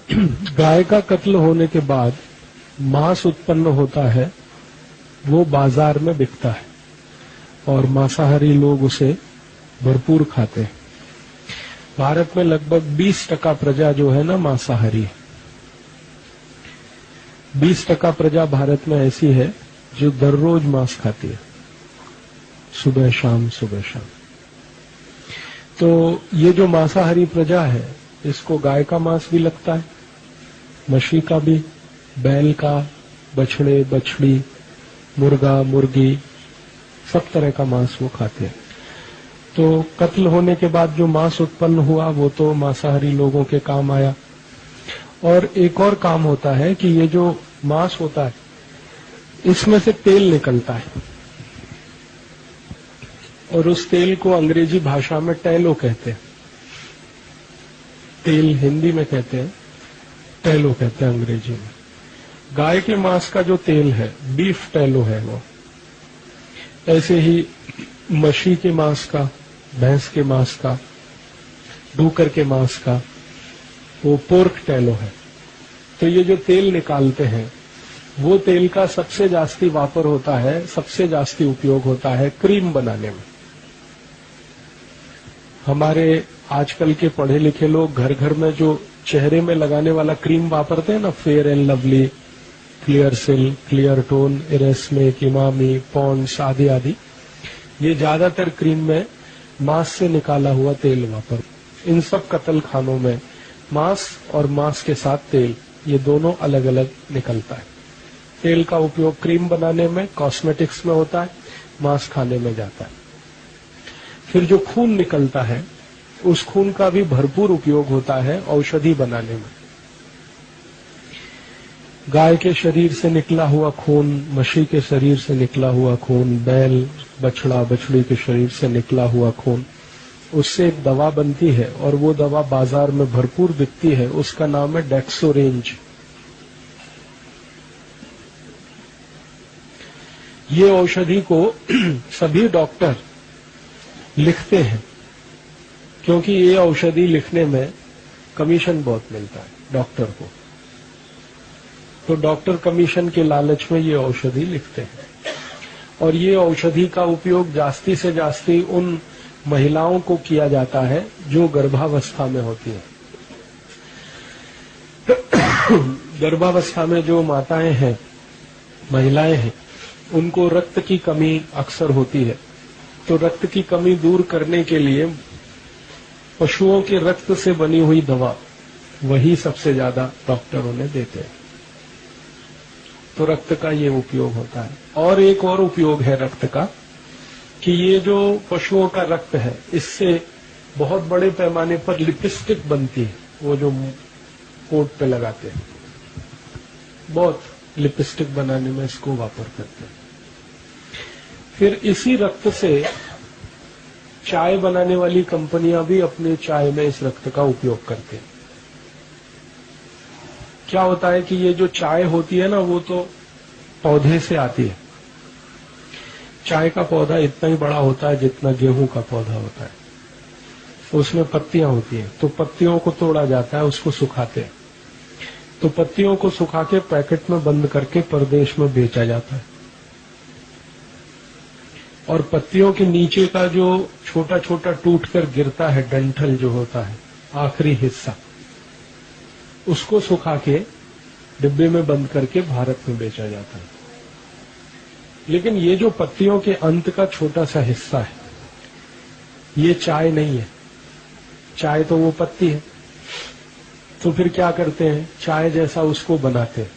गाय का कत्ल होने के बाद मांस उत्पन्न होता है, वो बाजार में बिकता है और मांसाहारी लोग उसे भरपूर खाते हैं। भारत में लगभग 20% प्रजा जो है ना मांसाहारी है। 20% प्रजा भारत में ऐसी है जो दररोज मांस खाती है, सुबह शाम सुबह शाम। तो ये जो मांसाहारी प्रजा है, इसको गाय का मांस भी लगता है, मछली का भी, बैल का, बछड़े बछड़ी, मुर्गा मुर्गी, सब तरह का मांस वो खाते हैं। तो कत्ल होने के बाद जो मांस उत्पन्न हुआ वो तो मांसाहारी लोगों के काम आया। और एक और काम होता है कि ये जो मांस होता है, इसमें से तेल निकलता है और उस तेल को अंग्रेजी भाषा में टैलो कहते हैं। तेल हिंदी में कहते हैं, टैलो कहते हैं अंग्रेजी में। गाय के मांस का जो तेल है, बीफ टैलो है वो। ऐसे ही मछली के मांस का, भैंस के मांस का, डूकर के मांस का, वो पोर्क टैलो है। तो ये जो तेल निकालते हैं, वो तेल का सबसे जास्ती वापर होता है, सबसे जास्ती उपयोग होता है क्रीम बनाने में। हमारे आजकल के पढ़े लिखे लोग घर घर में जो चेहरे में लगाने वाला क्रीम वापरते हैं ना, फेयर एंड लवली, क्लियर सिल, क्लियर टोन, इरेस्मे, इमामी, पॉन्ड्स आदि आदि, ये ज्यादातर क्रीम में मांस से निकाला हुआ तेल वापर। इन सब कत्ल खानों में मांस और मांस के साथ तेल, ये दोनों अलग अलग निकलता है। तेल का उपयोग क्रीम बनाने में, कॉस्मेटिक्स में होता है, मांस खाने में जाता है। फिर जो खून निकलता है, उस खून का भी भरपूर उपयोग होता है औषधि बनाने में। गाय के शरीर से निकला हुआ खून, मछली के शरीर से निकला हुआ खून, बैल बछड़ा बछड़ी के शरीर से निकला हुआ खून, उससे एक दवा बनती है और वो दवा बाजार में भरपूर बिकती है। उसका नाम है डेक्सोरेंज। ये औषधि को सभी डॉक्टर लिखते हैं, क्योंकि ये औषधि लिखने में कमीशन बहुत मिलता है डॉक्टर को। तो डॉक्टर कमीशन के लालच में ये औषधि लिखते हैं। और ये औषधि का उपयोग जास्ती से जास्ती उन महिलाओं को किया जाता है जो गर्भावस्था में होती है। गर्भावस्था में जो माताएं हैं, महिलाएं हैं, उनको रक्त की कमी अक्सर होती है। तो रक्त की कमी दूर करने के लिए पशुओं के रक्त से बनी हुई दवा, वही सबसे ज्यादा डॉक्टर उन्हें देते हैं। तो रक्त का ये उपयोग होता है। और एक और उपयोग है रक्त का, कि ये जो पशुओं का रक्त है, इससे बहुत बड़े पैमाने पर लिपस्टिक बनती है। वो जो कोट पे लगाते हैं, बहुत लिपस्टिक बनाने में इसको वापर करते हैं। फिर इसी रक्त से चाय बनाने वाली कंपनियां भी अपने चाय में इस रक्त का उपयोग करते हैं। क्या होता है कि ये जो चाय होती है ना, वो तो पौधे से आती है। चाय का पौधा इतना ही बड़ा होता है जितना गेहूं का पौधा होता है। उसमें पत्तियां होती हैं, तो पत्तियों को तोड़ा जाता है, उसको सुखाते हैं। तो पत्तियों को सुखा के पैकेट में बंद करके परदेश में बेचा जाता है। और पत्तियों के नीचे का जो छोटा छोटा टूट कर गिरता है, डंठल जो होता है, आखिरी हिस्सा, उसको सुखा के डिब्बे में बंद करके भारत में बेचा जाता है। लेकिन ये जो पत्तियों के अंत का छोटा सा हिस्सा है, ये चाय नहीं है। चाय तो वो पत्ती है। तो फिर क्या करते हैं, चाय जैसा उसको बनाते हैं।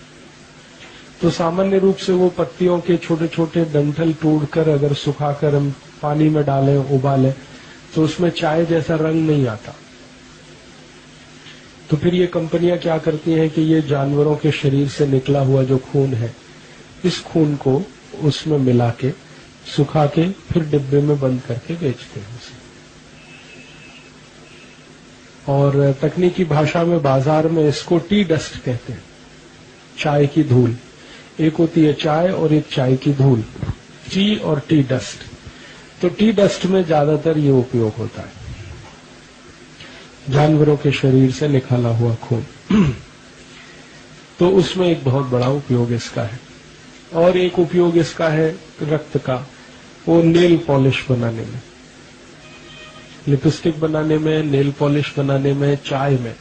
तो सामान्य रूप से वो पत्तियों के छोटे छोटे डंठल तोड़कर अगर सुखाकर हम पानी में डालें, उबालें, तो उसमें चाय जैसा रंग नहीं आता। तो फिर ये कंपनियां क्या करती हैं कि ये जानवरों के शरीर से निकला हुआ जो खून है, इस खून को उसमें मिला के, सुखा के, फिर डिब्बे में बंद करके बेचते हैं उसे। और तकनीकी भाषा में बाजार में इसको टी डस्ट कहते हैं, चाय की धूल। एक होती है चाय और एक चाय की धूल, टी और टी डस्ट। तो टी डस्ट में ज्यादातर ये उपयोग होता है, जानवरों के शरीर से निकाला हुआ खून। तो उसमें एक बहुत बड़ा उपयोग इसका है। और एक उपयोग इसका है रक्त का, वो नेल पॉलिश बनाने में, लिपस्टिक बनाने में, नेल पॉलिश बनाने में, चाय में,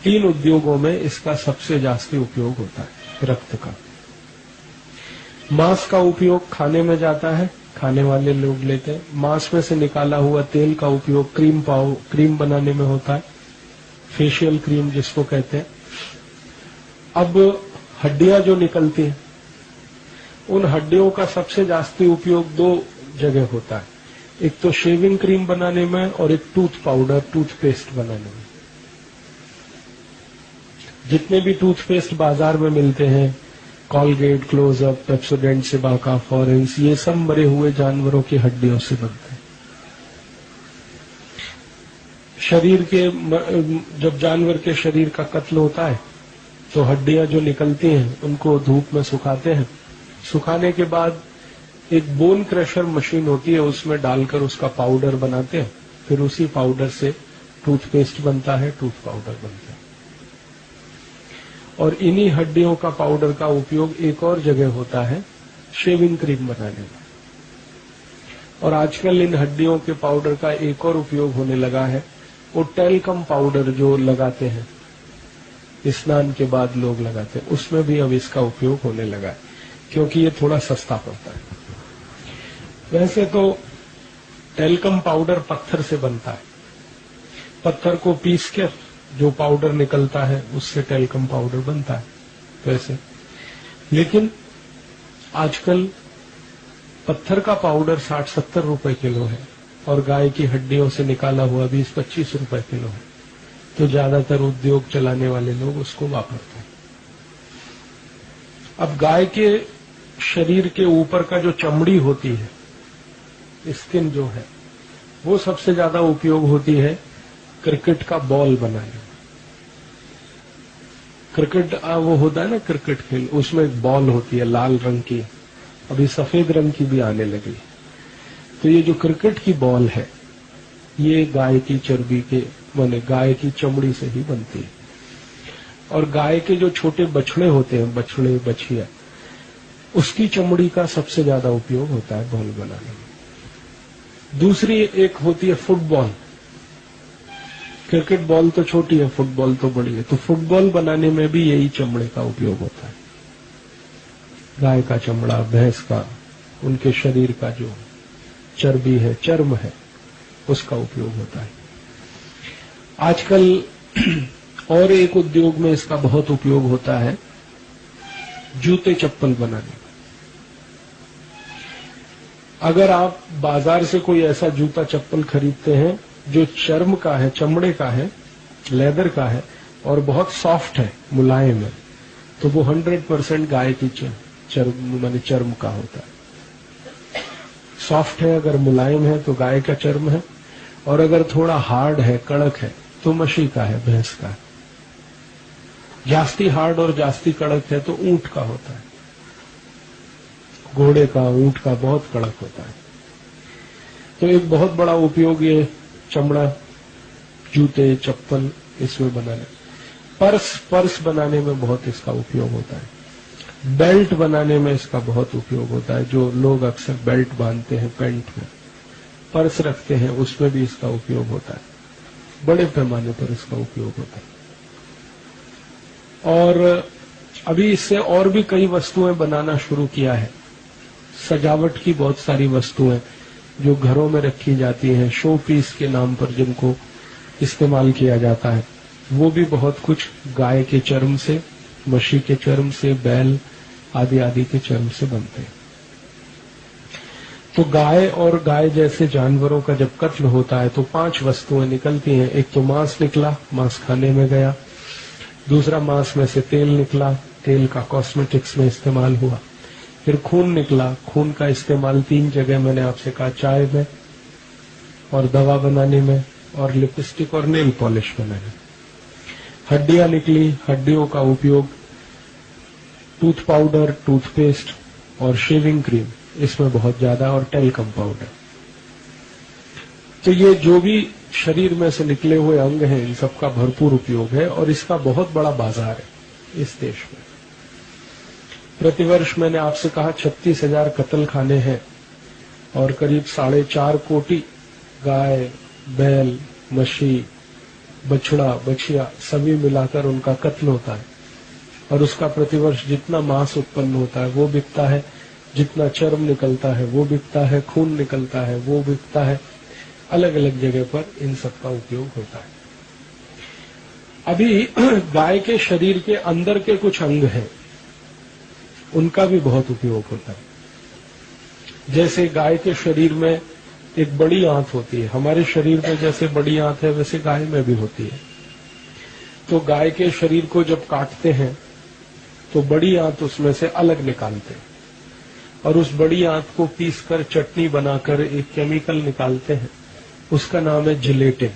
3 उद्योगों में इसका सबसे जास्ती उपयोग होता है रक्त का। मांस का उपयोग खाने में जाता है, खाने वाले लोग लेते हैं। मांस में से निकाला हुआ तेल का उपयोग क्रीम बनाने में होता है, फेशियल क्रीम जिसको कहते हैं। अब हड्डियां जो निकलती हैं, उन हड्डियों का सबसे जास्ती उपयोग 2 जगह होता है, एक तो शेविंग क्रीम बनाने में और एक टूथ पाउडर, टूथपेस्ट बनाने में। जितने भी टूथपेस्ट बाजार में मिलते हैं, कॉलगेट, क्लोजअप, पेप्सोडेंट, सिबाका, फॉरेंस, ये सब मरे हुए जानवरों की हड्डियों से बनते हैं। शरीर के जब जानवर के शरीर का कत्ल होता है तो हड्डियां जो निकलती हैं उनको धूप में सुखाते हैं। सुखाने के बाद एक बोन क्रशर मशीन होती है, उसमें डालकर उसका पाउडर बनाते हैं। फिर उसी पाउडर से टूथपेस्ट बनता है, टूथ पाउडर बनता है। और इन्हीं हड्डियों का पाउडर का उपयोग एक और जगह होता है, शेविंग क्रीम बनाने में। और आजकल इन हड्डियों के पाउडर का एक और उपयोग होने लगा है, वो टेल्कम पाउडर जो लगाते हैं, स्नान के बाद लोग लगाते हैं, उसमें भी अब इसका उपयोग होने लगा है, क्योंकि ये थोड़ा सस्ता पड़ता है। वैसे तो टेल्कम पाउडर पत्थर से बनता है, पत्थर को पीस कर जो पाउडर निकलता है उससे टेल्कम पाउडर बनता है वैसे। लेकिन आजकल पत्थर का पाउडर 60-70 रुपए किलो है और गाय की हड्डियों से निकाला हुआ 20-25 रुपए किलो है। तो ज्यादातर उद्योग चलाने वाले लोग उसको वापरते हैं। अब गाय के शरीर के ऊपर का जो चमड़ी होती है, स्किन जो है, वो सबसे ज्यादा उपयोग होती है क्रिकेट का बॉल बनाने में। क्रिकेट वो होता है ना क्रिकेट खेल, उसमें एक बॉल होती है लाल रंग की, अभी सफेद रंग की भी आने लगी। तो ये जो क्रिकेट की बॉल है, ये गाय की चर्बी के माने गाय की चमड़ी से ही बनती है। और गाय के जो छोटे बछड़े होते हैं, बछड़े बछिया, उसकी चमड़ी का सबसे ज्यादा उपयोग होता है बॉल बनाने में। दूसरी एक होती है फुटबॉल। क्रिकेट बॉल तो छोटी है, फुटबॉल तो बड़ी है, तो फुटबॉल बनाने में भी यही चमड़े का उपयोग होता है। गाय का चमड़ा, भैंस का, उनके शरीर का जो चर्बी है, चर्म है, उसका उपयोग होता है। आजकल और एक उद्योग में इसका बहुत उपयोग होता है, जूते चप्पल बनाने में। अगर आप बाजार से कोई ऐसा जूता चप्पल खरीदते हैं जो चर्म का है, चमड़े का है, लेदर का है और बहुत सॉफ्ट है, मुलायम है, तो वो 100% गाय की चर्म का होता है। सॉफ्ट है, अगर मुलायम है तो गाय का चर्म है, और अगर थोड़ा हार्ड है, कड़क है, तो मशी का है, भैंस का है। जास्ती हार्ड और जास्ती कड़क है तो ऊंट का होता है, घोड़े का, ऊंट का बहुत कड़क होता है। तो एक बहुत बड़ा उपयोग ये चमड़ा, जूते, चप्पल इसमें बनाने। पर्स बनाने में बहुत इसका उपयोग होता है। बेल्ट बनाने में इसका बहुत उपयोग होता है। जो लोग अक्सर बेल्ट बांधते हैं पैंट में, पर्स रखते हैं, उसमें भी इसका उपयोग होता है। बड़े पैमाने पर इसका उपयोग होता है। और अभी इससे और भी कई वस्तुएं बनाना शुरू किया है। सजावट की बहुत सारी वस्तुएं जो घरों में रखी जाती हैं, शो पीस के नाम पर जिनको इस्तेमाल किया जाता है, वो भी बहुत कुछ गाय के चर्म से, मशी के चर्म से, बैल आदि आदि के चर्म से बनते हैं। तो गाय और गाय जैसे जानवरों का जब कत्ल होता है तो 5 वस्तुएं निकलती हैं। एक तो मांस निकला, मांस खाने में गया। दूसरा, मांस में से तेल निकला, तेल का कॉस्मेटिक्स में इस्तेमाल हुआ। फिर खून निकला, खून का इस्तेमाल 3 जगह मैंने आपसे कहा, चाय में और दवा बनाने में और लिपस्टिक और नेल पॉलिश बनाने में। हड्डियां निकली, हड्डियों का उपयोग टूथ पाउडर, टूथपेस्ट और शेविंग क्रीम, इसमें बहुत ज्यादा, और टेल्कम पाउडर। तो ये जो भी शरीर में से निकले हुए अंग हैं, इन सबका भरपूर उपयोग है और इसका बहुत बड़ा बाजार है। इस देश में। प्रतिवर्ष मैंने आपसे कहा 36,000 कत्ल खाने हैं और करीब 4.5 कोटि गाय, बैल, मछली, बछड़ा, बछिया सभी मिलाकर उनका कत्ल होता है। और उसका प्रतिवर्ष जितना मांस उत्पन्न होता है वो बिकता है, जितना चर्म निकलता है वो बिकता है, खून निकलता है वो बिकता है। अलग अलग जगह पर इन सब का उपयोग होता है। अभी गाय के शरीर के अंदर के कुछ अंग हैं, उनका भी बहुत उपयोग होता है। जैसे गाय के शरीर में एक बड़ी आंत होती है, हमारे शरीर में जैसे बड़ी आंत है वैसे गाय में भी होती है। तो गाय के शरीर को जब काटते हैं तो बड़ी आंत उसमें से अलग निकालते हैं और उस बड़ी आंत को पीसकर चटनी बनाकर एक केमिकल निकालते हैं, उसका नाम है जिलेटिन।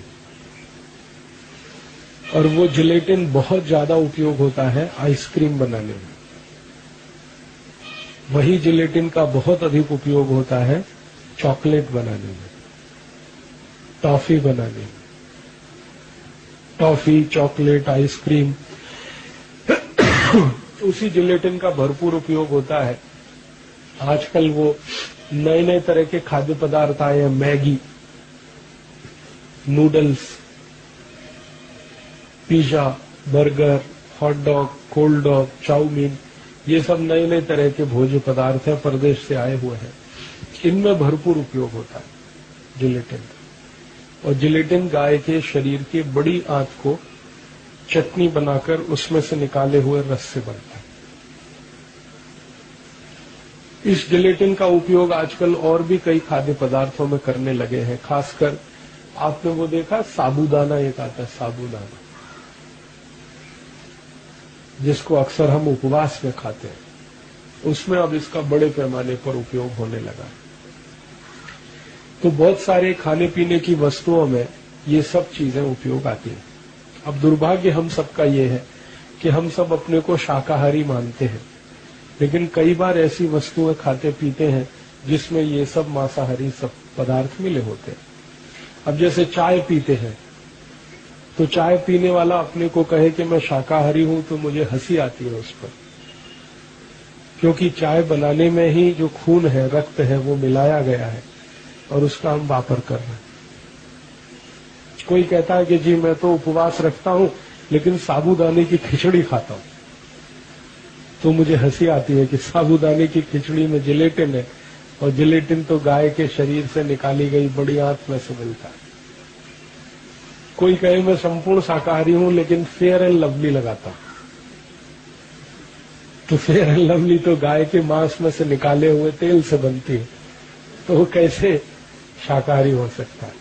और वो जिलेटिन बहुत ज्यादा उपयोग होता है आइसक्रीम बनाने में। वही जिलेटिन का बहुत अधिक उपयोग होता है चॉकलेट बनाने में, टॉफी बनाने में। टॉफी, चॉकलेट, आइसक्रीम उसी जिलेटिन का भरपूर उपयोग होता है। आजकल वो नए नए तरह के खाद्य पदार्थ आए हैं, Maggi, noodles, pizza, burger, hot dog, cold dog, chowmein, ये सब नए नए तरह के भोज्य पदार्थ हैं, परदेश से आए हुए हैं। इनमें भरपूर उपयोग होता है जिलेटिन का। और जिलेटिन गाय के शरीर की बड़ी आंत को चटनी बनाकर उसमें से निकाले हुए रस से बनता है। इस जिलेटिन का उपयोग आजकल और भी कई खाद्य पदार्थों में करने लगे हैं। खासकर आपने वो देखा साबूदाना, एक आता है साबूदाना, जिसको अक्सर हम उपवास में खाते हैं, उसमें अब इसका बड़े पैमाने पर उपयोग होने लगा है। तो बहुत सारे खाने पीने की वस्तुओं में ये सब चीजें उपयोग आती हैं। अब दुर्भाग्य हम सबका ये है कि हम सब अपने को शाकाहारी मानते हैं, लेकिन कई बार ऐसी वस्तुएं खाते पीते हैं जिसमें ये सब मांसाहारी सब पदार्थ मिले होते हैं। अब जैसे चाय पीते हैं, तो चाय पीने वाला अपने को कहे कि मैं शाकाहारी हूं तो मुझे हंसी आती है उस पर, क्योंकि चाय बनाने में ही जो खून है, रक्त है, वो मिलाया गया है और उसका हम वापर कर रहे हैं। कोई कहता है कि जी मैं तो उपवास रखता हूं लेकिन साबूदाने की खिचड़ी खाता हूं, तो मुझे हंसी आती है कि साबूदाने की खिचड़ी में जिलेटिन है और जिलेटिन तो गाय के शरीर से निकाली गई बड़ी आंत में से मिलता है। कोई कहे मैं संपूर्ण शाकाहारी हूं लेकिन फेयर एंड लवली लगाता हूं, तो फेयर एंड लवली तो गाय के मांस में से निकाले हुए तेल से बनती है, तो वो कैसे शाकाहारी हो सकता है।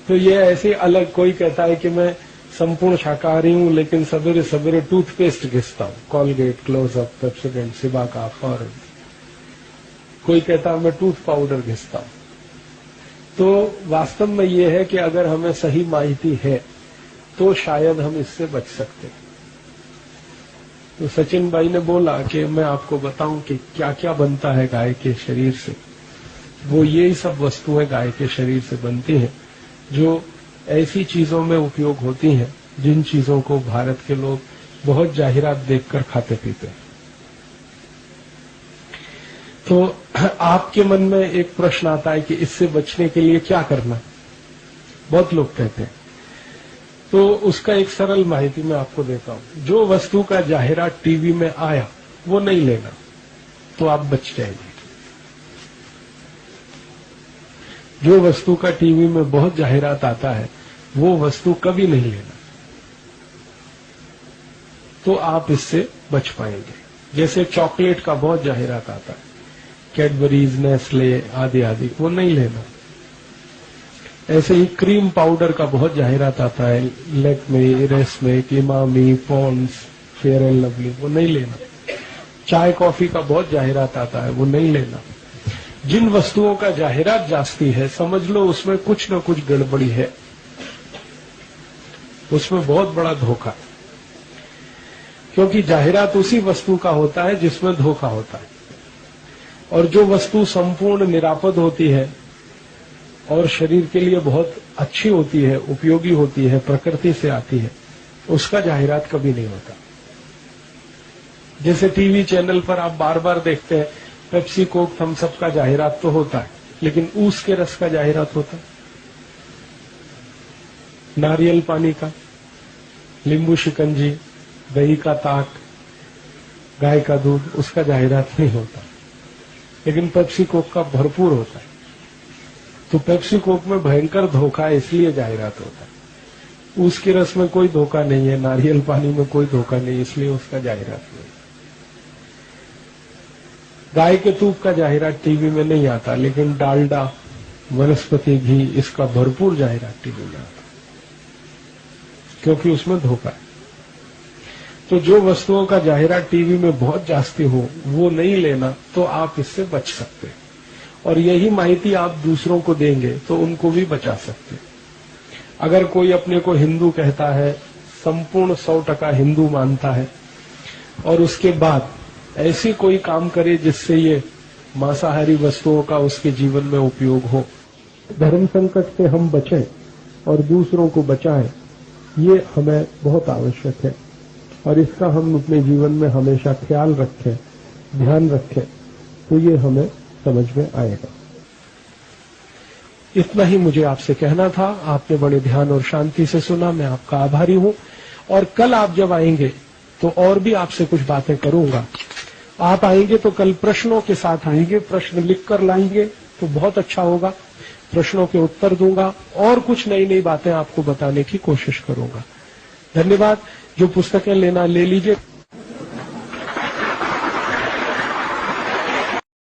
तो ये ऐसे अलग, कोई कहता है कि मैं संपूर्ण शाकाहारी हूं लेकिन सवेरे सवेरे टूथपेस्ट घिसता हूं, Colgate, Closeup, Pepsodent, Cibaca, foreign. कोई कहता है मैं टूथ पाउडर घिसता हूं। तो वास्तव में ये है कि अगर हमें सही माहिती है तो शायद हम इससे बच सकते हैं। तो सचिन भाई ने बोला कि मैं आपको बताऊं कि क्या क्या बनता है गाय के शरीर से। वो यही सब वस्तुएं गाय के शरीर से बनती हैं जो ऐसी चीजों में उपयोग होती हैं जिन चीजों को भारत के लोग बहुत जाहिरात देखकर खाते पीते हैं। तो आपके मन में एक प्रश्न आता है कि इससे बचने के लिए क्या करना, बहुत लोग कहते हैं। तो उसका एक सरल माहिती मैं आपको देता हूं। जो वस्तु का जाहिरात टीवी में आया वो नहीं लेना, तो आप बच जाएंगे। जो वस्तु का टीवी में बहुत जाहिरात आता है वो वस्तु कभी नहीं लेना, तो आप इससे बच पाएंगे। जैसे चॉकलेट का बहुत जाहिरात आता है, कैडबरीज, नेस्ले आदि आदि, वो नहीं लेना। ऐसे ही क्रीम पाउडर का बहुत जाहिरात आता है, लैक्मे, रेस्मे, Emami, Pond's, Fair and Lovely, वो नहीं लेना। चाय कॉफी का बहुत जाहिरात आता है, वो नहीं लेना। जिन वस्तुओं का जाहिरात जास्ती है समझ लो उसमें कुछ न कुछ गड़बड़ी है, उसमें बहुत बड़ा धोखा है, क्योंकि जाहिरात उसी वस्तु का होता है जिसमें धोखा होता है। और जो वस्तु संपूर्ण निरापद होती है और शरीर के लिए बहुत अच्छी होती है, उपयोगी होती है, प्रकृति से आती है, उसका जाहिरात कभी नहीं होता। जैसे टीवी चैनल पर आप बार बार देखते हैं पेप्सी कोक थम्स अप का जाहिरात तो होता है, लेकिन ऊस के रस का जाहिरात होता है, नारियल पानी का, नींबू शिकंजी, दही का ताक, गाय का दूध, उसका जाहिरात नहीं होता, लेकिन पेप्सी कोक का भरपूर होता है। तो पेप्सी कोक में भयंकर धोखा है, इसलिए जाहिरात होता है। उसके रस में कोई धोखा नहीं है, नारियल पानी में कोई धोखा नहीं, इसलिए उसका जाहिरात नहीं। गाय के दूध का जाहिरात टीवी में नहीं आता, लेकिन डालडा, वनस्पति घी, इसका भरपूर जाहिरात टीवी में आता, क्योंकि उसमें धोखा है। तो जो वस्तुओं का जाहिरात टीवी में बहुत जास्ती हो वो नहीं लेना, तो आप इससे बच सकते हैं। और यही माहिती आप दूसरों को देंगे तो उनको भी बचा सकते हैं। अगर कोई अपने को हिंदू कहता है, संपूर्ण 100% हिंदू मानता है, और उसके बाद ऐसी कोई काम करे जिससे ये मांसाहारी वस्तुओं का उसके जीवन में उपयोग हो, धर्म संकट से हम बचें और दूसरों को बचाएं, ये हमें बहुत आवश्यक है। और इसका हम अपने जीवन में हमेशा ख्याल रखें, ध्यान रखें, तो ये हमें समझ में आएगा। इतना ही मुझे आपसे कहना था। आपने बड़े ध्यान और शांति से सुना, मैं आपका आभारी हूं। और कल आप जब आएंगे तो और भी आपसे कुछ बातें करूंगा। आप आएंगे तो कल प्रश्नों के साथ आएंगे, प्रश्न लिखकर लाएंगे तो बहुत अच्छा होगा। प्रश्नों के उत्तर दूंगा और कुछ नई नई बातें आपको बताने की कोशिश करूंगा। धन्यवाद। जो पुस्तकें लेना ले लीजिए।